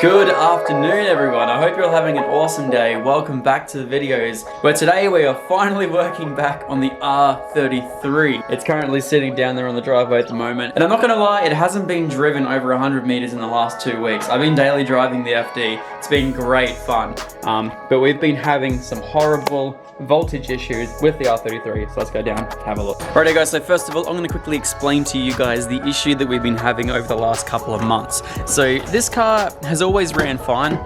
Good afternoon everyone, I hope you're all having an awesome day. Welcome back to the videos, where today we are finally working back on the R33. It's currently sitting down there on the driveway at the moment, and I'm not gonna lie, it hasn't been driven over 100 meters in the last 2 weeks. I've been daily driving the FD, it's been great fun, but we've been having some horrible voltage issues with the R33, so let's go down, have a look. Alrighty guys, so first of all, I'm going to quickly explain to you guys the issue that we've been having over the last couple of months. So this car has always ran fine,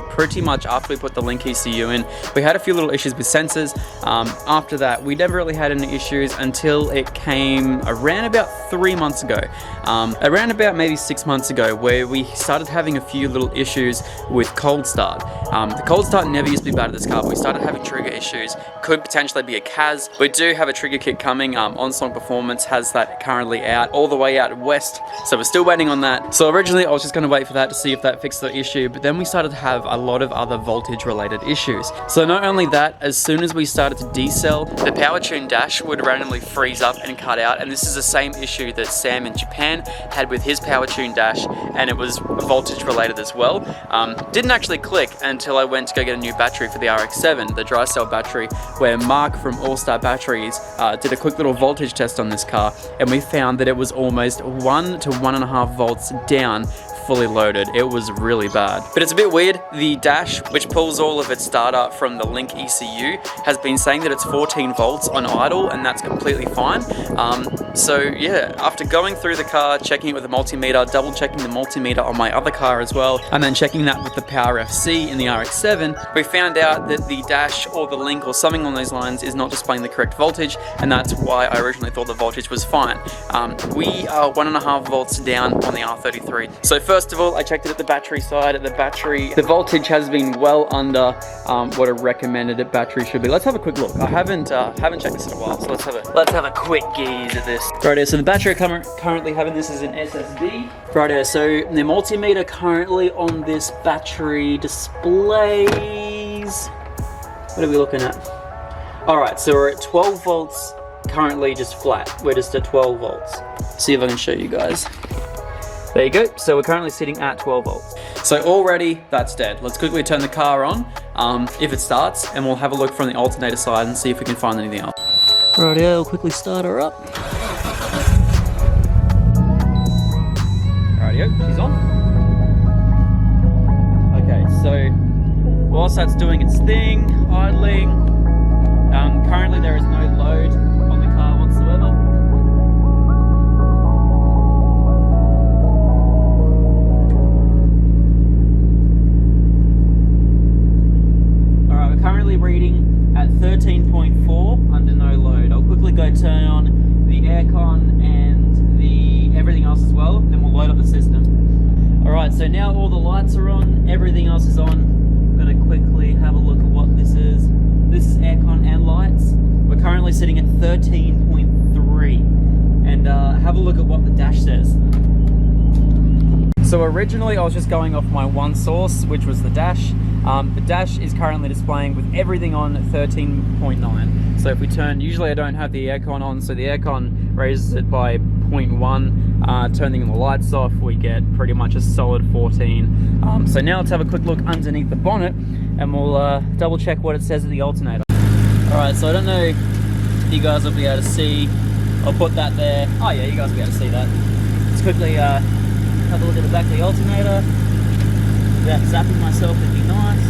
pretty much after we put the link ECU in. We had a few little issues with sensors. After that, we never really had any issues until it came around about 3 months ago. Around about maybe 6 months ago, where we started having a few little issues with cold start. The cold start never used to be bad at this car, but we started having trigger issues. Could potentially be a CAS. We do have a trigger kit coming. On-song Performance has that currently out, all the way out west, so we're still waiting on that. So originally I was just going to wait for that to see if that fixed the issue, but then we started to have a lot of other voltage related issues. So not only that, as soon as we started to decel, the power tune dash would randomly freeze up and cut out, and this is the same issue that Sam in Japan had with his power tune dash, and it was voltage related as well. Didn't actually click until I went to go get a new battery for the RX-7, the dry cell battery, where Mark from All Star Batteries did a quick little voltage test on this car, and we found that it was almost 1 to 1.5 volts down fully loaded. It was really bad. But it's a bit weird. The dash, which pulls all of its data from the link ECU, has been saying that it's 14 volts on idle, and that's completely fine. So yeah, after going through the car, checking it with a multimeter, double checking the multimeter on my other car as well, and then checking that with the Power FC in the RX-7, we found out that the dash or the link or something on those lines is not displaying the correct voltage, and that's why I originally thought the voltage was fine. We are 1.5 volts down on the R33. So first of all, I checked it at the battery side. At the battery, the voltage has been well under what a recommended battery should be. Let's have a quick look. I haven't checked this in a while, so let's have a quick gaze at this. Right, so the battery currently having this is an SSD. Right, so the multimeter currently on this battery displays. What are we looking at? All right, so we're at 12 volts currently, just flat. We're just at 12 volts. See if I can show you guys. There you go, so we're currently sitting at 12 volts. So already that's dead. Let's quickly turn the car on, if it starts, and we'll have a look from the alternator side and see if we can find anything else. Right, we'll quickly start her up. Rightio, she's on. Okay, so whilst that's doing its thing, idling, currently there is no load on the car whatsoever. Currently reading at 13.4 under no load. I'll quickly go turn on the aircon and the everything else as well, then we'll load up the system. Alright, so now all the lights are on, everything else is on. I'm going to quickly have a look at what this is. This is aircon and lights. We're currently sitting at 13.3, and have a look at what the dash says. So originally I was just going off my one source, which was the dash. The dash is currently displaying with everything on 13.9. So if we turn, usually I don't have the aircon on, so the aircon raises it by 0.1. Turning the lights off, we get pretty much a solid 14. So now let's have a quick look underneath the bonnet, and we'll double check what it says at the alternator. Alright, so I don't know if you guys will be able to see. I'll put that there. Oh yeah, you guys will be able to see that. Let's quickly have a look at the back of the alternator. Without zapping myself would be nice.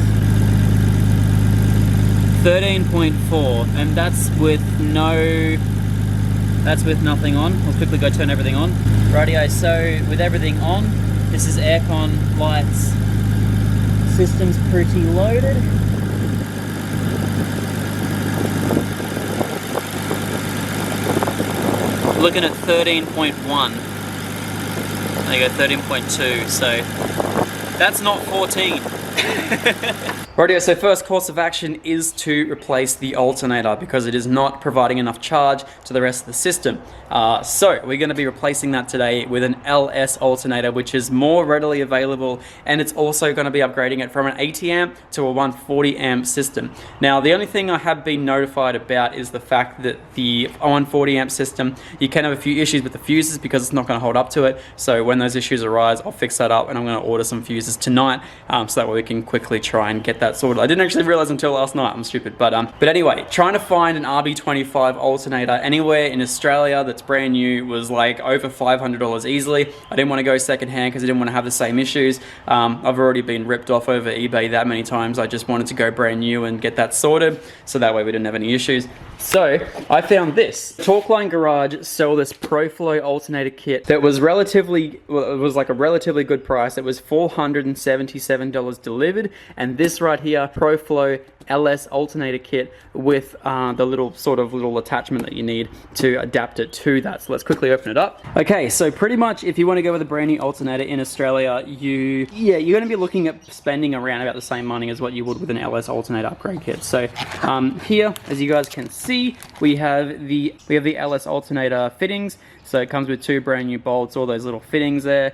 13.4, and that's with nothing on. I'll quickly go turn everything on. Rightio, so with everything on, this is aircon, lights, system's pretty loaded. Looking at 13.1. There you go, 13.2, so that's not 14. Rightio, so first course of action is to replace the alternator because it is not providing enough charge to the rest of the system. So we're going to be replacing that today with an LS alternator, which is more readily available, and it's also going to be upgrading it from an 80 amp to a 140 amp system. Now, the only thing I have been notified about is the fact that the 140 amp system, you can have a few issues with the fuses because it's not going to hold up to it. So when those issues arise, I'll fix that up, and I'm going to order some fuses tonight, so that way we can quickly try and get that sorted. I didn't actually realize until last night. I'm stupid, but anyway, trying to find an RB25 alternator anywhere in Australia that's brand new was like over $500 easily. I didn't want to go secondhand because I didn't want to have the same issues. I've already been ripped off over eBay that many times. I just wanted to go brand new and get that sorted, so that way we didn't have any issues. So I found this. Talkline Garage sell this ProFlow alternator kit that was relatively, well, it was like a relatively good price. It was $477 delivered, and this right here, ProFlow LS alternator kit with the little attachment that you need to adapt it to that. So let's quickly open it up. Okay, so pretty much if you want to go with a brand new alternator in Australia, you're going to be looking at spending around about the same money as what you would with an LS alternator upgrade kit. So here, as you guys can see, we have the LS alternator fittings. So it comes with 2 brand new bolts, all those little fittings there,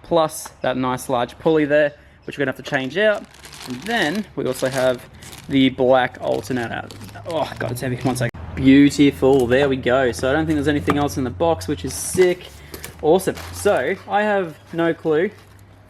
plus that nice large pulley there, which we're gonna have to change out. And then we also have the black alternator. Oh god, it's heavy. One second. Beautiful. There we go. So I don't think there's anything else in the box, which is sick. Awesome. So I have no clue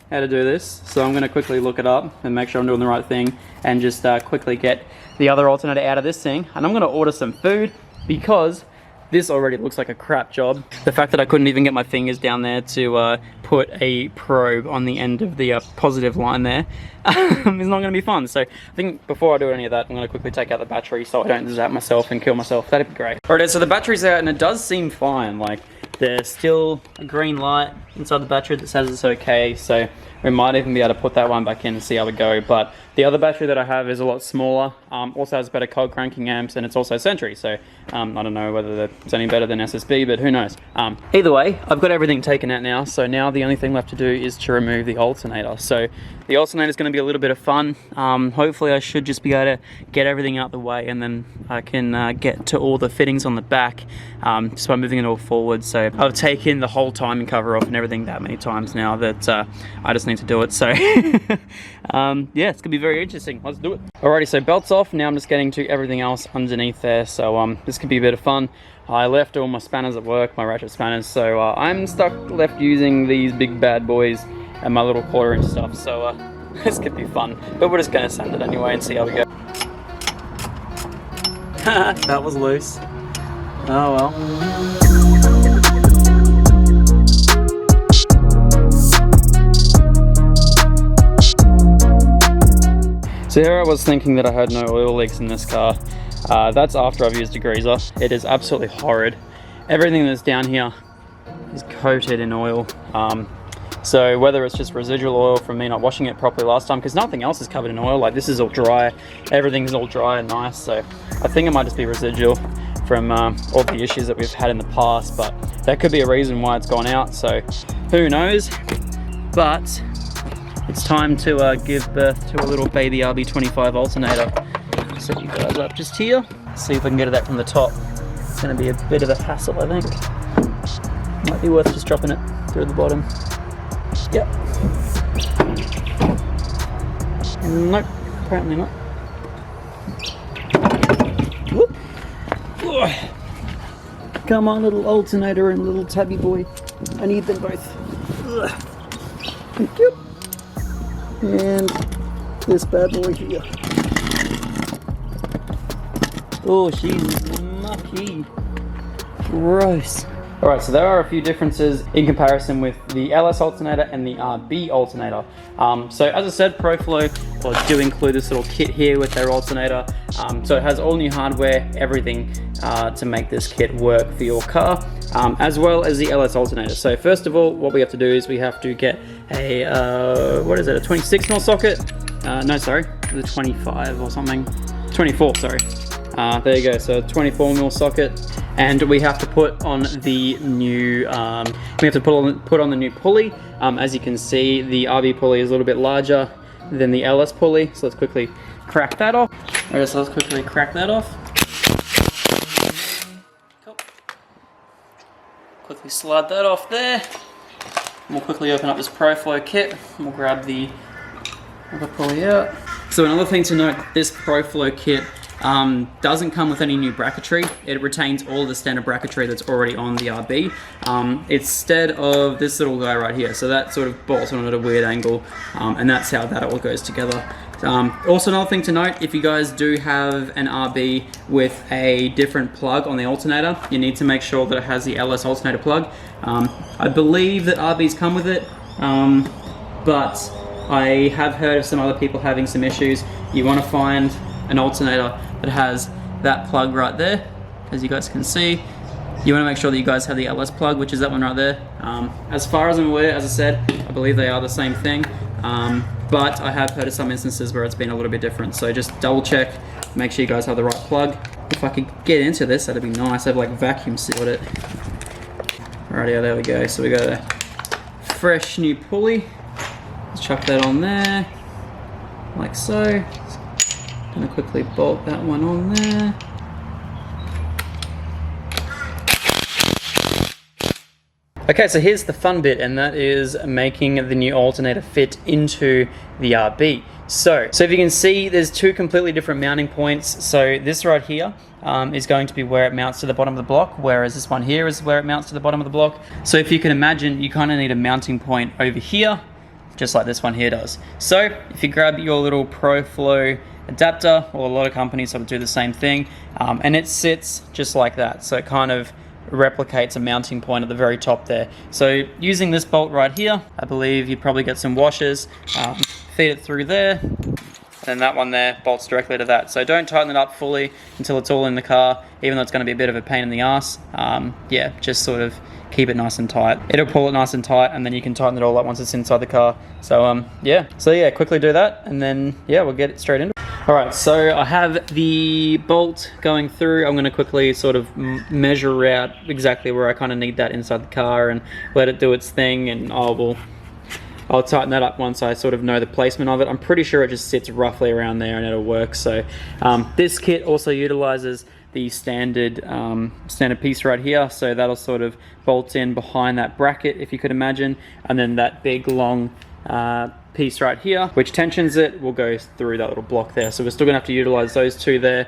how to do this, so I'm going to quickly look it up and make sure I'm doing the right thing, and just quickly get the other alternator out of this thing. And I'm going to order some food because this already looks like a crap job. The fact that I couldn't even get my fingers down there to put a probe on the end of the positive line there is not going to be fun. So I think before I do any of that, I'm going to quickly take out the battery so I don't zap myself and kill myself. That'd be great. Alright, so the battery's out and it does seem fine. Like, there's still a green light inside the battery that says it's okay, so we might even be able to put that one back in and see how we go. But the other battery that I have is a lot smaller, also has better cold cranking amps, and it's also Sentry, so I don't know whether it's any better than SSB, but who knows. Either way, I've got everything taken out now, so now the only thing left to do is to remove the alternator. So the alternator is going to be a little bit of fun. Hopefully I should just be able to get everything out the way, and then I can get to all the fittings on the back just by moving it all forward. So I've taken the whole timing cover off and everything that many times now that I just need to do it. So yeah, it's gonna be very interesting. Let's do it. Alrighty, so belts off. Now I'm just getting to everything else underneath there. So this could be a bit of fun. I left all my spanners at work, my ratchet spanners, so I'm left using these big bad boys and my little 1/4 inch stuff. So this could be fun, but we're just gonna send it anyway and see how we go. That was loose. Oh well. So here I was thinking that I had no oil leaks in this car. That's after I've used a greaser. It is absolutely horrid. Everything that's down here is coated in oil. So whether it's just residual oil from me not washing it properly last time, because nothing else is covered in oil, like this is all dry, everything's all dry and nice, so I think it might just be residual from all the issues that we've had in the past, but that could be a reason why it's gone out, so who knows. But it's time to give birth to a little baby RB25 alternator. Set you guys up just here. See if I can get it out from the top. It's going to be a bit of a hassle, I think. Might be worth just dropping it through the bottom. Yep. Nope, apparently not. Whoop. Come on, little alternator and little tabby boy. I need them both. Thank you. And this bad boy here. Oh, she's mucky. Gross. Alright, so there are a few differences in comparison with the LS alternator and the RB alternator. So as I said, ProFlow do include this little kit here with their alternator. So it has all new hardware, everything to make this kit work for your car, as well as the LS alternator. So first of all, what we have to do is we have to get a, what is it, a 26mm socket? No, sorry, the 25 or something. 24, sorry. There you go, so 24mm socket, and we have to put on the new put on the new pulley. As you can see, the RB pulley is a little bit larger than the LS pulley, so let's quickly crack that off. Alright, so let's quickly crack that off. Cool. Quickly slide that off there. And we'll quickly open up this ProFlow kit, and we'll grab the other pulley out. So another thing to note, this ProFlow kit doesn't come with any new bracketry. It retains all of the standard bracketry that's already on the RB, instead of this little guy right here. So that sort of bolts on at a weird angle, and that's how that all goes together. Also another thing to note, if you guys do have an RB with a different plug on the alternator, you need to make sure that it has the LS alternator plug. I believe that RBs come with it, but I have heard of some other people having some issues. You want to find an alternator that has that plug right there, as you guys can see. You want to make sure that you guys have the LS plug, which is that one right there. As far as I'm aware, as I said, I believe they are the same thing, but I have heard of some instances where it's been a little bit different. So just double check, make sure you guys have the right plug. If I could get into this, that'd be nice. I've like vacuum sealed it. Alrighty, there we go. So we got a fresh new pulley. Let's chuck that on there, like so. Gonna quickly bolt that one on there. Okay, so here's the fun bit, and that is making the new alternator fit into the RB. So if you can see, there's two completely different mounting points. So this right here is going to be where it mounts to the bottom of the block, whereas this one here is where it mounts to the bottom of the block. So if you can imagine, you kind of need a mounting point over here, just like this one here does. So if you grab your little ProFlow adapter, or a lot of companies sort of do the same thing, and it sits just like that. So it kind of replicates a mounting point at the very top there. So using this bolt right here, I believe you probably get some washers, feed it through there, and that one there bolts directly to that. So don't tighten it up fully until it's all in the car, even though it's going to be a bit of a pain in the ass. Yeah, just sort of keep it nice and tight. It'll pull it nice and tight, and then you can tighten it all up once it's inside the car. So yeah, quickly do that, and then yeah, we'll get it straight into it. Alright, so I have the bolt going through. I'm going to quickly sort of measure out exactly where I kind of need that inside the car and let it do its thing, and I'll tighten that up once I sort of know the placement of it. I'm pretty sure it just sits roughly around there and it'll work. So this kit also utilizes the standard piece right here, so that'll sort of bolt in behind that bracket, if you could imagine, and then that big long piece right here, which tensions it, will go through that little block there. So we're still gonna have to utilize those two there.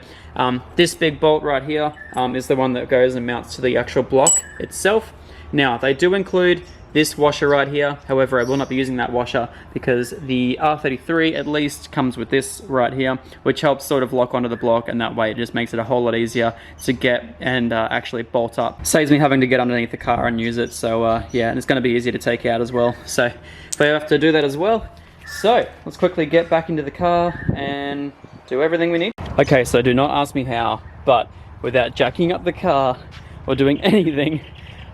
This big bolt right here is the one that goes and mounts to the actual block itself. Now, they do include this washer right here. However, I will not be using that washer because the R33 at least comes with this right here, which helps sort of lock onto the block, and that way it just makes it a whole lot easier to get and actually bolt up. Saves me having to get underneath the car and use it. So yeah, and it's going to be easier to take out as well. So we have to do that as well. So let's quickly get back into the car and do everything we need. Okay, so do not ask me how, but without jacking up the car or doing anything,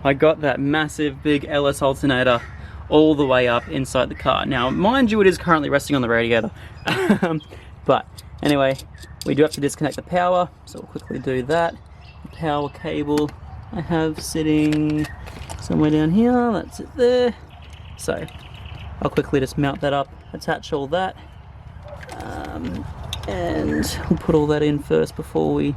I got that massive big LS alternator all the way up inside the car. Now, mind you, it is currently resting on the radiator. But anyway, we do have to disconnect the power, so we'll quickly do that. The power cable I have sitting somewhere down here, that's it there. So I'll quickly just mount that up, attach all that, and we'll put all that in first before we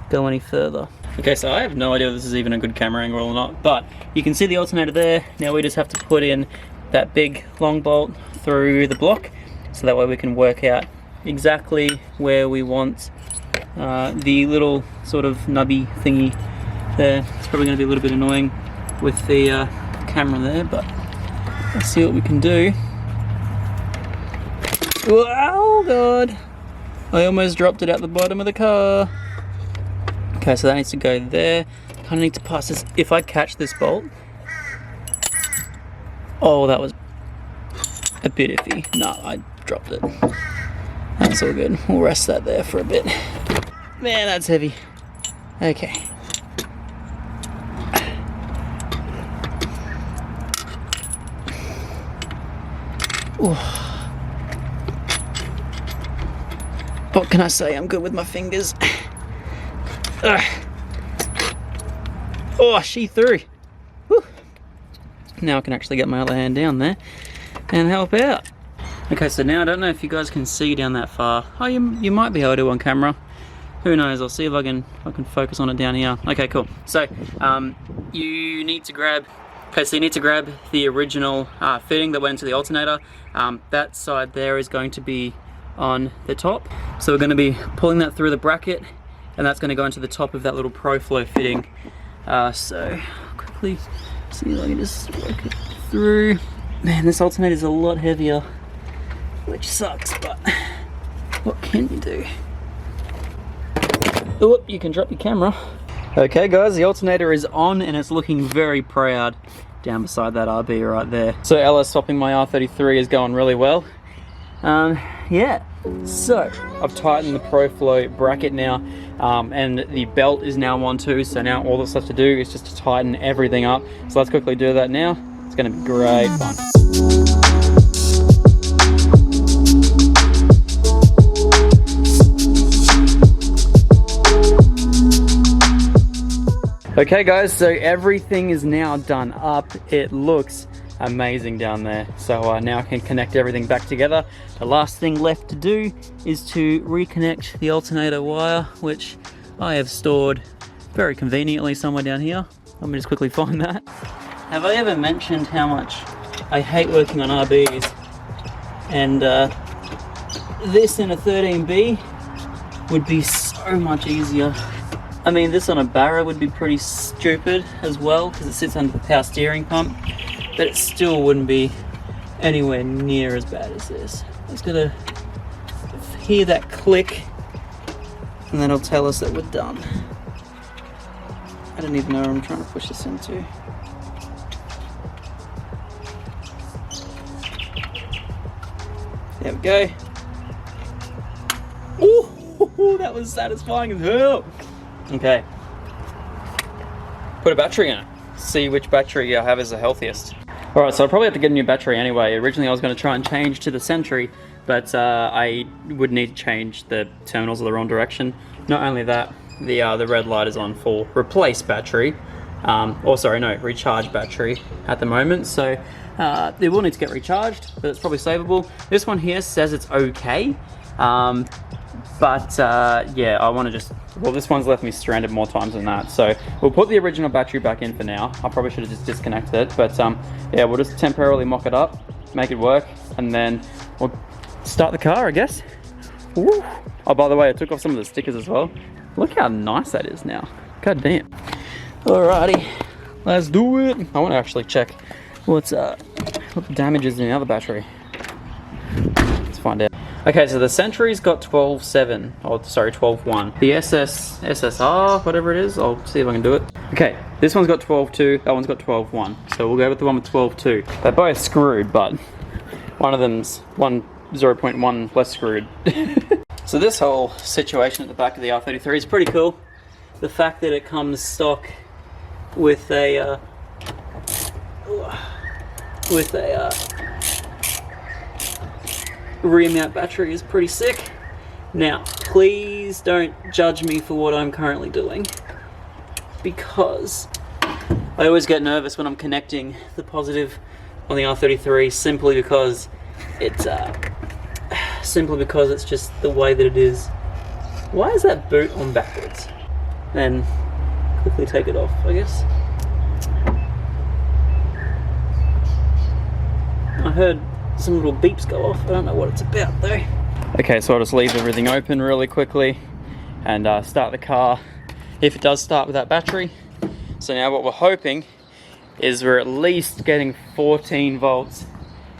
go any further. Okay, so I have no idea if this is even a good camera angle or not, but you can see the alternator there. Now we just have to put in that big long bolt through the block, so that way we can work out exactly where we want the little sort of nubby thingy there. It's probably going to be a little bit annoying with the camera there, but let's see what we can do. Oh god, I almost dropped it out the bottom of the car. Okay, so that needs to go there. Kind of need to pass this. If I catch this bolt, oh, that was a bit iffy. No, I dropped it. That's all good. We'll rest that there for a bit. Man, that's heavy. Okay. Ooh. What can I say? I'm good with my fingers. Oh, she threw. Whew. Now I can actually get my other hand down there and help out. Okay, so now I don't know if you guys can see down that far. Oh, you might be able to on camera. Who knows? I'll see if I can focus on it down here. Okay, cool. So you need to grab. Okay, so you need to grab the original fitting that went into the alternator. That side there is going to be on the top. So we're going to be pulling that through the bracket, and that's going to go into the top of that little ProFlow fitting. So I'll quickly see if I can just work it through. Man, this alternator is a lot heavier, which sucks, but what can you do? Oh, you can drop your camera. Okay guys, the alternator is on and it's looking very proud down beside that RB right there. So LS swapping my R33 is going really well. Yeah, so I've tightened the ProFlow bracket now, and the belt is now on too, so now all that's left to do is just to tighten everything up. So let's quickly do that now. It's going to be great fun. Okay guys, so everything is now done up. It looks amazing down there. So now I can connect everything back together. The last thing left to do is to reconnect the alternator wire, which I have stored very conveniently somewhere down here. Let me just quickly find that. Have I ever mentioned how much I hate working on RBs? And this in a 13B would be so much easier. I mean, this on a Barra would be pretty stupid as well because it sits under the power steering pump, but it still wouldn't be anywhere near as bad as this. I'm just gonna hear that click and that'll tell us that we're done. I don't even know where I'm trying to push this into. There we go. Ooh, that was satisfying as hell. Okay, put a battery in it, see which battery I have as the healthiest. Alright, so I'll probably have to get a new battery anyway. Originally I was going to try and change to the Sentry, but I would need to change the terminals in the wrong direction. Not only that, the red light is on for replace battery, or sorry, no, recharge battery at the moment, so it will need to get recharged, but it's probably savable. This one here says it's okay, but yeah, I want to just, well, this one's left me stranded more times than that, so we'll put the original battery back in for now. I probably should have just disconnected it, but yeah, we'll just temporarily mock it up, make it work, and then we'll start the car, I guess. Woo. Oh, by the way, I took off some of the stickers as well. Look how nice that is now. God damn. Alrighty, let's do it. I want to actually check what the damage is in the other battery. Let's find out. Okay, so the Sentry's got 12.7, or sorry, 12.1. The SSR, whatever it is, I'll see if I can do it. Okay, this one's got 12.2, that one's got 12.1. So we'll go with the one with 12.2. They're both screwed, but one of them's 0.1 less screwed. So this whole situation at the back of the R33 is pretty cool. The fact that it comes stock with a rear mount battery is pretty sick. Now, please don't judge me for what I'm currently doing, because I always get nervous when I'm connecting the positive on the R33 simply because it's just the way that it is. Why is that boot on backwards? Then quickly take it off, I guess. I heard some little beeps go off. I don't know what it's about though. Okay, so I'll just leave everything open really quickly and start the car if it does start with that battery. So now what we're hoping is we're at least getting 14 volts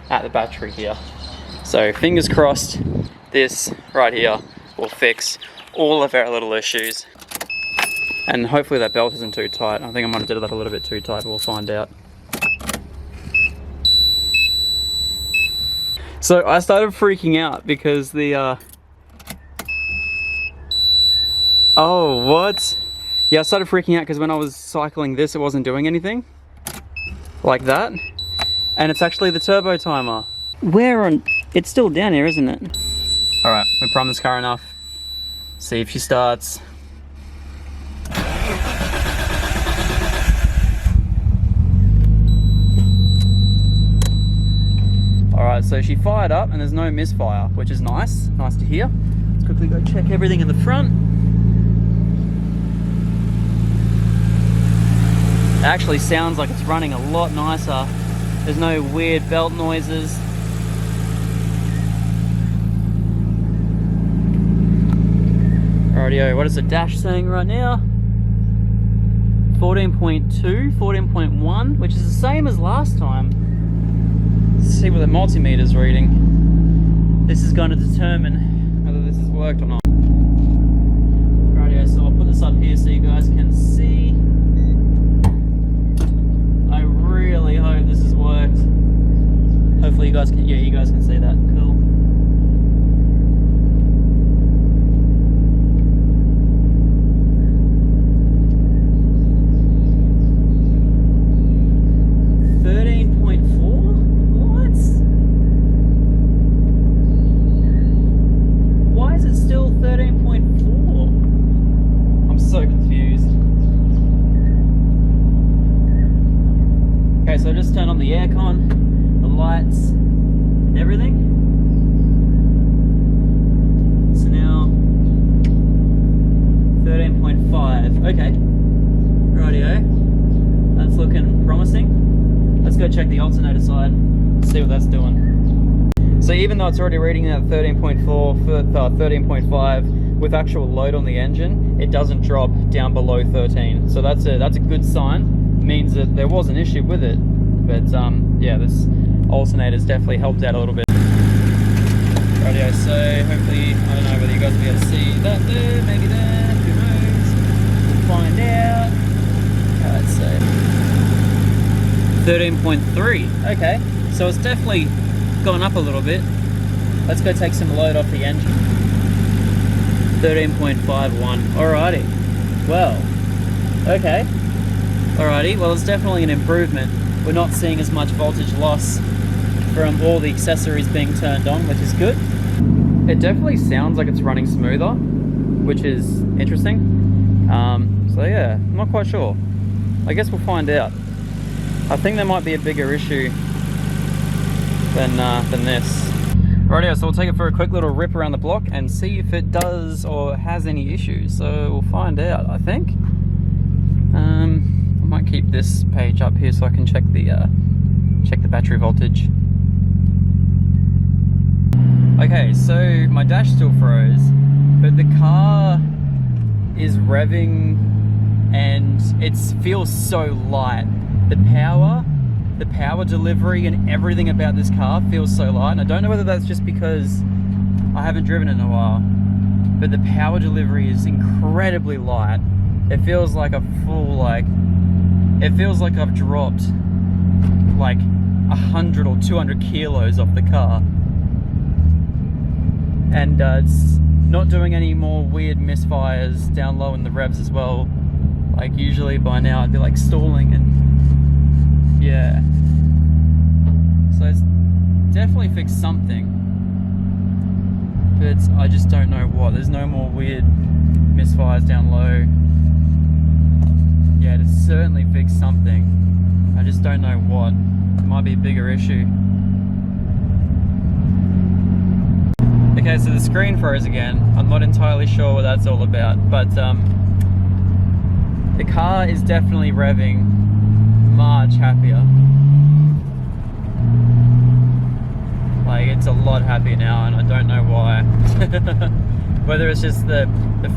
at the battery here. So fingers crossed this right here will fix all of our little issues. And hopefully that belt isn't too tight. I think I might have did that a little bit too tight, but we'll find out. So I started freaking out because the oh, what? Yeah, I started freaking out because when I was cycling this, it wasn't doing anything like that, and it's actually the turbo timer. Where on? It's still down here, isn't it? All right, we primed this car enough. See if she starts. All right, Alright, so she fired up and there's no misfire, which is nice. Nice to hear. Let's quickly go check everything in the front. It actually sounds like it's running a lot nicer. There's no weird belt noises. Rightio, what is the dash saying right now? 14.2, 14.1, which is the same as last time. Let's see what the multimeter's reading. This is going to determine whether this has worked or not. Rightio, so I'll put this up here so you guys can see. I really hope this has worked. Hopefully you guys can, yeah, you guys can see that. Cool. So I just turned on the aircon, the lights, everything. So now 13.5. Okay. Rightio. That's looking promising. Let's go check the alternator side, see what that's doing. So even though it's already reading at 13.4, 13.5 with actual load on the engine, it doesn't drop down below 13. So that's a good sign. Means that there was an issue with it, but yeah, this alternator's definitely helped out a little bit. Rightio, so hopefully, I don't know whether you guys will be able to see that there, maybe there, who knows, we'll find out. Alright, so 13.3, okay, so it's definitely gone up a little bit. Let's go take some load off the engine. 13.51, alrighty, well, okay. Alrighty, well it's definitely an improvement. We're not seeing as much voltage loss from all the accessories being turned on, which is good. It definitely sounds like it's running smoother, which is interesting. So yeah, I'm not quite sure. I guess we'll find out. I think there might be a bigger issue than this. Rightio, so we'll take it for a quick little rip around the block and see if it does or has any issues. So we'll find out, I think. I might keep this page up here so I can check the battery voltage. Okay, so my dash still froze, but the car is revving and it feels so light. The power delivery and everything about this car feels so light. And I don't know whether that's just because I haven't driven it in a while, but the power delivery is incredibly light. It feels like a full, it feels like I've dropped like 100 or 200 kilos off the car. And it's not doing any more weird misfires down low in the revs as well. Like usually by now I'd be like stalling and yeah. So it's definitely fixed something, but I just don't know what. There's no more weird misfires down low. Yeah, it's certainly fixed something. I just don't know what. It might be a bigger issue. Okay, so the screen froze again. I'm not entirely sure what that's all about, but the car is definitely revving much happier. Like, it's a lot happier now, and I don't know why. Whether it's just the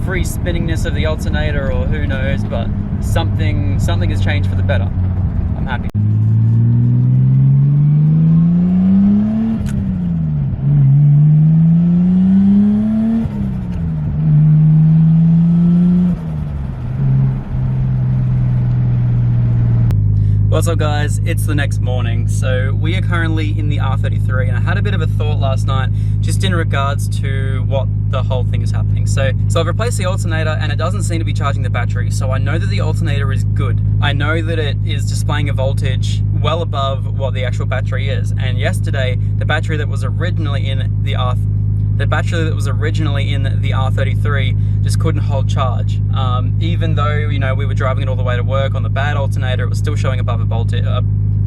free spinningness of the alternator or who knows, but something has changed for the better. I'm happy. What's up guys, it's the next morning. So we are currently in the R33 and I had a bit of a thought last night just in regards to what the whole thing is happening. So I've replaced the alternator and it doesn't seem to be charging the battery. So I know that the alternator is good. I know that it is displaying a voltage well above what the actual battery is. And yesterday, the battery that was originally in the R33 just couldn't hold charge. Even though, you know, we were driving it all the way to work on the bad alternator, it was still showing above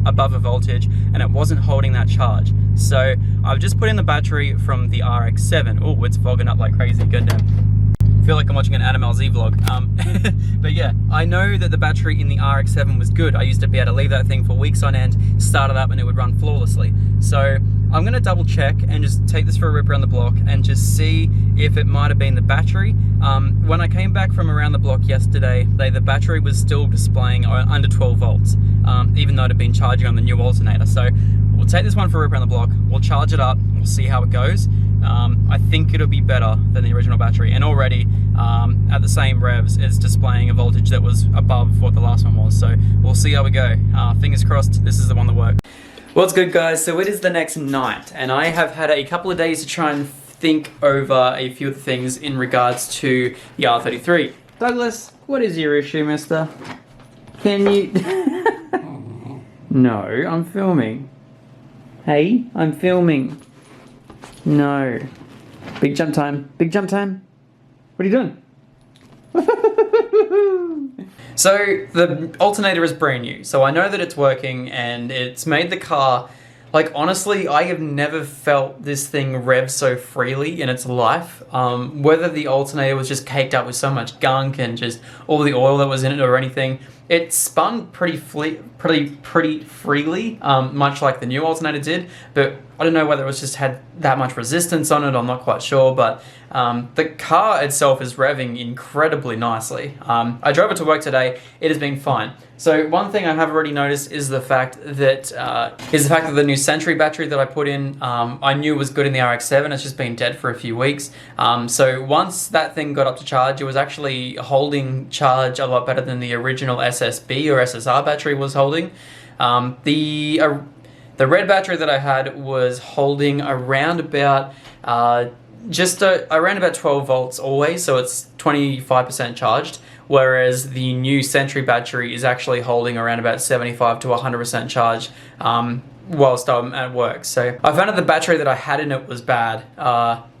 above a voltage and it wasn't holding that charge. So I've just put in the battery from the RX-7. Oh, it's fogging up like crazy, goddamn. I feel like I'm watching an AnimalZ vlog. But yeah, I know that the battery in the RX-7 was good. I used to be able to leave that thing for weeks on end, start it up and it would run flawlessly. So I'm gonna double check and just take this for a rip around the block and just see if it might have been the battery. When I came back from around the block yesterday, the battery was still displaying under 12 volts, even though it had been charging on the new alternator. So we'll take this one for a rip around the block, we'll charge it up, we'll see how it goes. I think it'll be better than the original battery, and already at the same revs it's displaying a voltage that was above what the last one was. So we'll see how we go. Fingers crossed this is the one that works. What's good, guys? So it is the next night and I have had a couple of days to try and think over a few of the things in regards to the R33. Douglas, what is your issue, mister? Can you... No, I'm filming. Hey, I'm filming. No. Big jump time. Big jump time. What are you doing? So the alternator is brand new. So I know that it's working and it's made the car, like honestly, I have never felt this thing rev so freely in its life. Whether the alternator was just caked up with so much gunk and just all the oil that was in it or anything, it spun pretty freely, much like the new alternator did, but I don't know whether it was just had that much resistance on it, I'm not quite sure, but the car itself is revving incredibly nicely. I drove it to work today, it has been fine. So one thing I have already noticed is the fact that the new Sentry battery that I put in, I knew was good in the RX-7, it's just been dead for a few weeks. So once that thing got up to charge, it was actually holding charge a lot better than the original SSB or SSR battery was holding. The red battery that I had was holding around about around about 12 volts always, so it's 25% charged, whereas the new Sentry battery is actually holding around about 75 to 100% charge whilst I'm at work. So I found that the battery that I had in it was bad.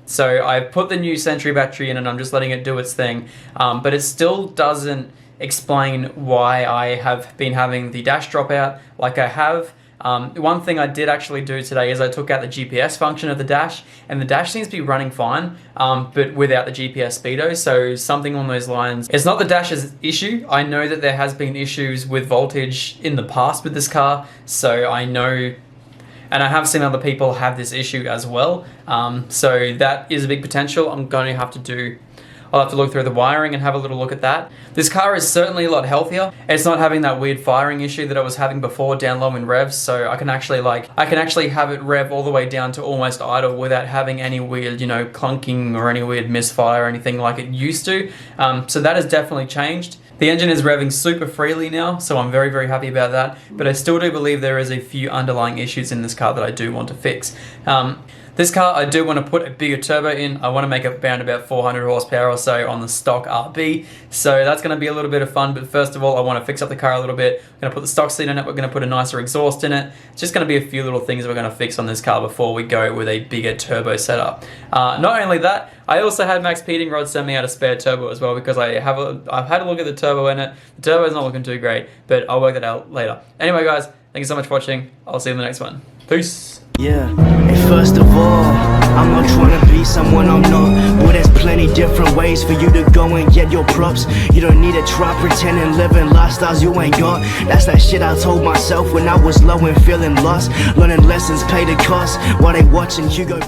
So I put the new Sentry battery in and I'm just letting it do its thing, but it still doesn't explain why I have been having the dash drop out like I have. One thing I did actually do today is I took out the GPS function of the dash, and the dash seems to be running fine, but without the GPS speedo, so something on those lines. It's not the dash's issue. I know that there has been issues with voltage in the past with this car, so I know, and I have seen other people have this issue as well, so that is a big potential. I'll have to look through the wiring and have a little look at that. This car is certainly a lot healthier. It's not having that weird firing issue that I was having before down low in revs, so I can actually have it rev all the way down to almost idle without having any weird, clunking or any weird misfire or anything like it used to. So that has definitely changed. The engine is revving super freely now, so I'm very, very happy about that, but I still do believe there is a few underlying issues in this car that I do want to fix. This car, I do want to put a bigger turbo in. I want to make it around about 400 horsepower or so on the stock RB. So that's going to be a little bit of fun, but first of all, I want to fix up the car a little bit. We're going to put the stock seat in it. We're going to put a nicer exhaust in it. It's just going to be a few little things we're going to fix on this car before we go with a bigger turbo setup. Not only that, I also had Max Peating Rod send me out a spare turbo as well, because I've had a look at the turbo in it. The turbo is not looking too great, but I'll work that out later. Anyway, guys, thank you so much for watching. I'll see you in the next one. Peace. Yeah, and first of all, I'm not trying to be someone I'm not. Well, there's plenty different ways for you to go and get your props. You don't need to try pretending living lifestyles you ain't got. That's that shit I told myself when I was low and feeling lost. Learning lessons pay the cost while they watching you go.